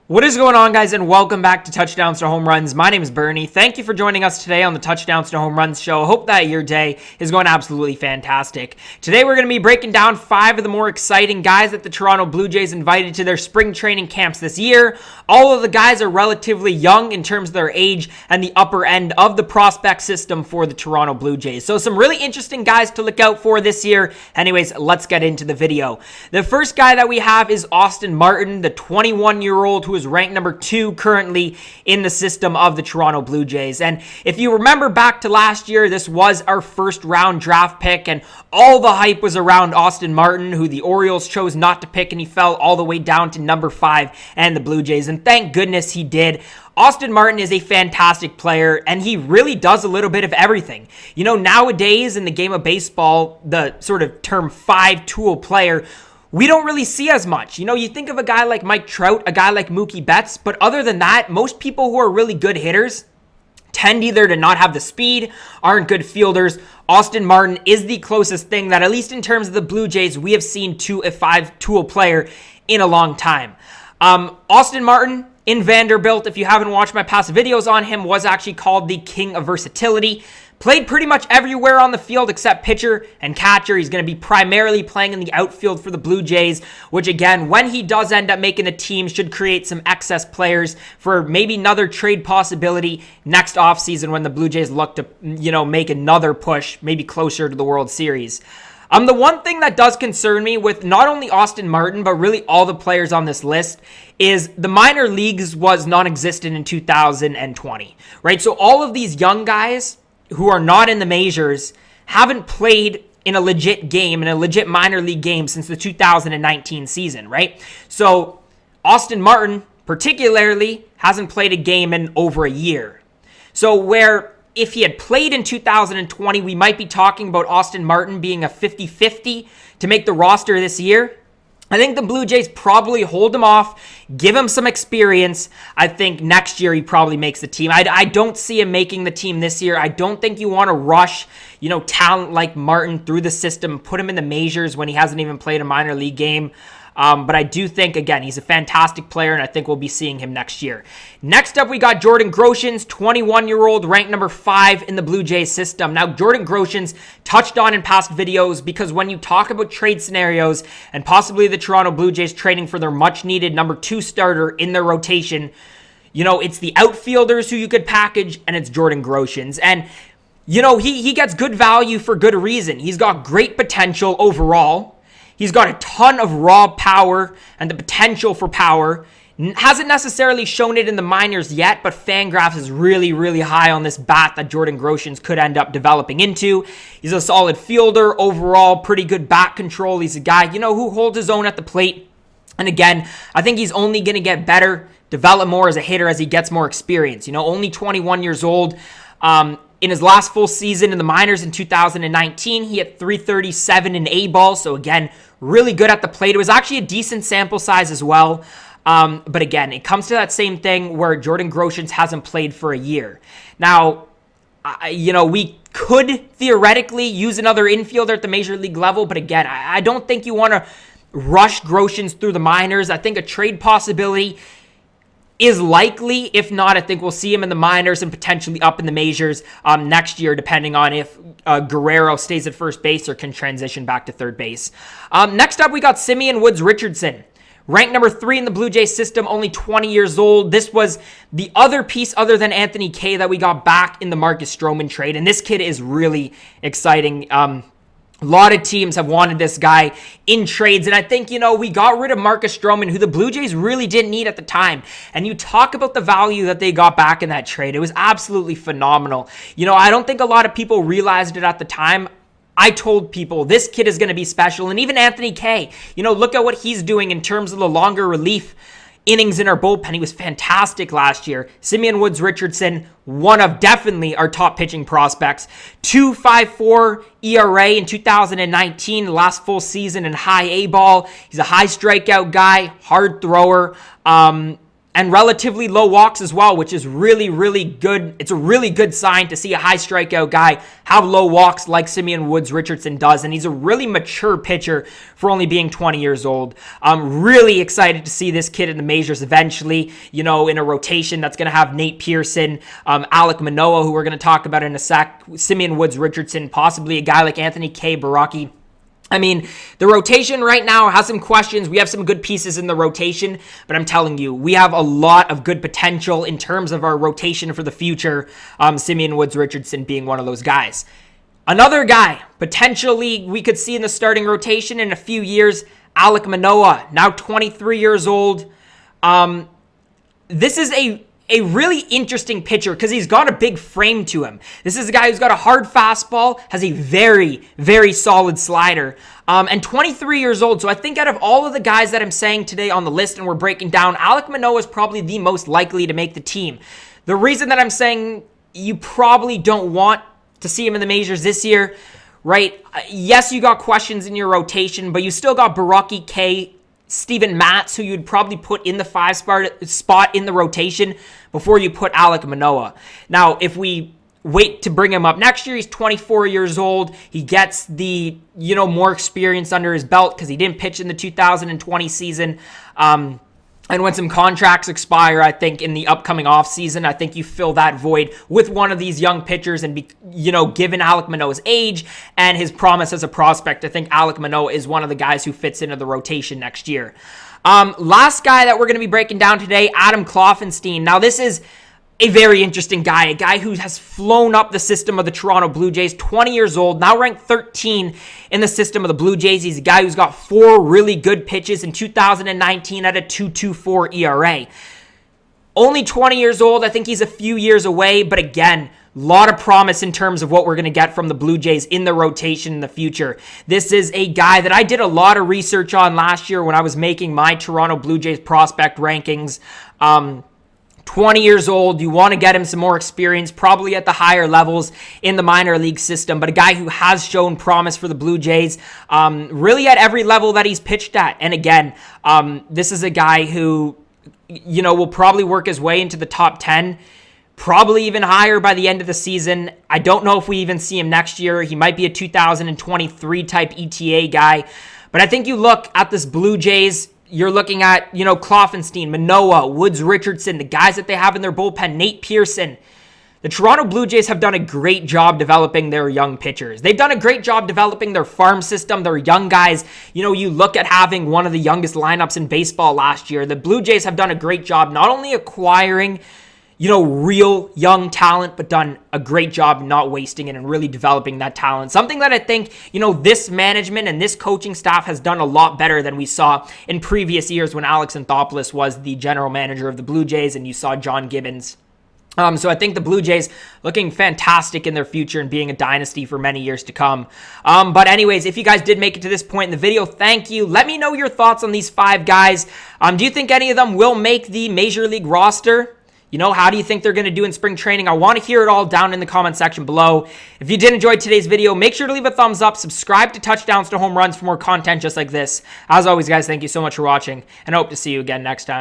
What is going on, guys, and welcome back to Touchdowns to Home Runs. My name is Bernie. Thank you for joining us today on the Touchdowns to Home Runs show. I hope that your day is going absolutely fantastic. Today, we're going to be breaking down 5 of the more exciting guys that the Toronto Blue Jays invited to their spring training camps this year. All of the guys are relatively young in terms of their age and the upper end of the prospect system for the Toronto Blue Jays. So some really interesting guys to look out for this year. Anyways, let's get into the video. The first guy that we have is Austin Martin, the 21-year-old who is ranked number 2 currently in the system of the Toronto Blue Jays. And if you remember back to last year, this was our first round draft pick, and all the hype was around Austin Martin, who the Orioles chose not to pick, and he fell all the way down to number 5 and the Blue Jays. And thank goodness he did. Austin Martin is a fantastic player, and he really does a little bit of everything. You know, nowadays in the game of baseball, the sort of term 5-tool player, we don't really see as much. You know, you think of a guy like Mike Trout, a guy like Mookie Betts, but other than that, most people who are really good hitters tend either to not have the speed, aren't good fielders. Austin Martin is the closest thing that, at least in terms of the Blue Jays, we have seen to a 5-tool player in a long time. Austin Martin in Vanderbilt, if you haven't watched my past videos on him, was actually called the King of Versatility. Played pretty much everywhere on the field except pitcher and catcher. He's going to be primarily playing in the outfield for the Blue Jays, which again, when he does end up making a team, should create some excess players for maybe another trade possibility next offseason when the Blue Jays look to, make another push, maybe closer to the World Series. The one thing that does concern me with not only Austin Martin, but really all the players on this list is the minor leagues was non-existent in 2020, right? So all of these young guys who are not in the majors haven't played in a legit game, in a legit minor league game since the 2019 season, right? So Austin Martin particularly hasn't played a game in over a year. So where if he had played in 2020, we might be talking about Austin Martin being a 50-50 to make the roster this year. I think the Blue Jays probably hold him off, give him some experience. I think next year he probably makes the team. I don't see him making the team this year. I don't think you want to rush, talent like Martin through the system, put him in the majors when he hasn't even played a minor league game. But I do think, again, he's a fantastic player, and I think we'll be seeing him next year. Next up, we got Jordan Groshans, 21-year-old, ranked number 5 in the Blue Jays system. Now, Jordan Groshans touched on in past videos because when you talk about trade scenarios and possibly the Toronto Blue Jays trading for their much-needed number 2 starter in their rotation, it's the outfielders who you could package, and it's Jordan Groshans. And, he gets good value for good reason. He's got great potential overall. He's got a ton of raw power and the potential for power. Hasn't necessarily shown it in the minors yet, but Fangraphs is really, really high on this bat that Jordan Groshans could end up developing into. He's a solid fielder overall, pretty good bat control. He's a guy, who holds his own at the plate. And again, I think he's only going to get better, develop more as a hitter as he gets more experience. Only 21 years old. In his last full season in the minors in 2019, he had .337 in A-ball. So again, really good at the plate. It was actually a decent sample size as well. But again, it comes to that same thing where Jordan Groshans hasn't played for a year. Now, we could theoretically use another infielder at the major league level. But again, I don't think you want to rush Groshans through the minors. I think a trade possibility is likely. If not, I think we'll see him in the minors and potentially up in the majors next year, depending on if Guerrero stays at first base or can transition back to third base. Next up, we got Simeon Woods-Richardson, ranked number 3 in the Blue Jays system, only 20 years old. This was the other piece other than Anthony Kay that we got back in the Marcus Stroman trade, and this kid is really exciting. A lot of teams have wanted this guy in trades, and I think, we got rid of Marcus Stroman, who the Blue Jays really didn't need at the time. And you talk about the value that they got back in that trade. It was absolutely phenomenal. I don't think a lot of people realized it at the time. I told people this kid is going to be special, and even Anthony Kay, look at what he's doing in terms of the longer relief innings in our bullpen. He was fantastic last year. Simeon Woods-Richardson, one of definitely our top pitching prospects. 2.54 ERA in 2019, last full season in high A ball. He's a high strikeout guy, hard thrower. And and relatively low walks as well, which is really, really good. It's a really good sign to see a high strikeout guy have low walks like Simeon Woods-Richardson does, and he's a really mature pitcher for only being 20 years old. I'm really excited to see this kid in the majors eventually, in a rotation that's going to have Nate Pearson, Alek Manoah, who we're going to talk about in a sec, Simeon Woods-Richardson, possibly a guy like Anthony K. Baraki. I mean, the rotation right now has some questions. We have some good pieces in the rotation, but I'm telling you, we have a lot of good potential in terms of our rotation for the future. Simeon Woods-Richardson being one of those guys. Another guy, potentially we could see in the starting rotation in a few years, Alek Manoah, now 23 years old. This is a really interesting pitcher because he's got a big frame to him. This is a guy who's got a hard fastball, has a very, very solid slider, and 23 years old. So I think out of all of the guys that I'm saying today on the list and we're breaking down, Alek Manoah is probably the most likely to make the team. The reason that I'm saying you probably don't want to see him in the majors this year, right? Yes, you got questions in your rotation, but you still got Baraki K, Steven Matz, who you'd probably put in the 5 spot in the rotation before you put Alek Manoah. Now, if we wait to bring him up next year, he's 24 years old. He gets the, more experience under his belt because he didn't pitch in the 2020 season. And when some contracts expire, I think in the upcoming offseason, I think you fill that void with one of these young pitchers and, given Alek Manoah's age and his promise as a prospect, I think Alek Manoah is one of the guys who fits into the rotation next year. Last guy that we're going to be breaking down today, Adam Kloffenstein. Now, this is a very interesting guy, a guy who has flown up the system of the Toronto Blue Jays, 20 years old, now ranked 13 in the system of the Blue Jays. He's a guy who's got 4 really good pitches in 2019 at a 2.24 ERA. Only 20 years old. I think he's a few years away, but again, a lot of promise in terms of what we're going to get from the Blue Jays in the rotation in the future. This is a guy that I did a lot of research on last year when I was making my Toronto Blue Jays prospect rankings. 20 years old, you want to get him some more experience, probably at the higher levels in the minor league system, but a guy who has shown promise for the Blue Jays, really at every level that he's pitched at. And again, this is a guy who, will probably work his way into the top 10, probably even higher by the end of the season. I don't know if we even see him next year. He might be a 2023 type ETA guy, but I think you look at this Blue Jays, you're looking at, Kloffenstein, Manoah, Woods-Richardson, the guys that they have in their bullpen, Nate Pearson. The Toronto Blue Jays have done a great job developing their young pitchers. They've done a great job developing their farm system, their young guys. You look at having one of the youngest lineups in baseball last year. The Blue Jays have done a great job not only acquiring, real young talent, but done a great job not wasting it and really developing that talent. Something that I think, this management and this coaching staff has done a lot better than we saw in previous years when Alex Anthopoulos was the general manager of the Blue Jays and you saw John Gibbons. So I think the Blue Jays looking fantastic in their future and being a dynasty for many years to come. But anyways, if you guys did make it to this point in the video, thank you. Let me know your thoughts on these 5 guys. Do you think any of them will make the Major League roster? How do you think they're going to do in spring training? I want to hear it all down in the comment section below. If you did enjoy today's video, make sure to leave a thumbs up, subscribe to Touchdowns to Home Runs for more content just like this. As always, guys, thank you so much for watching, and I hope to see you again next time.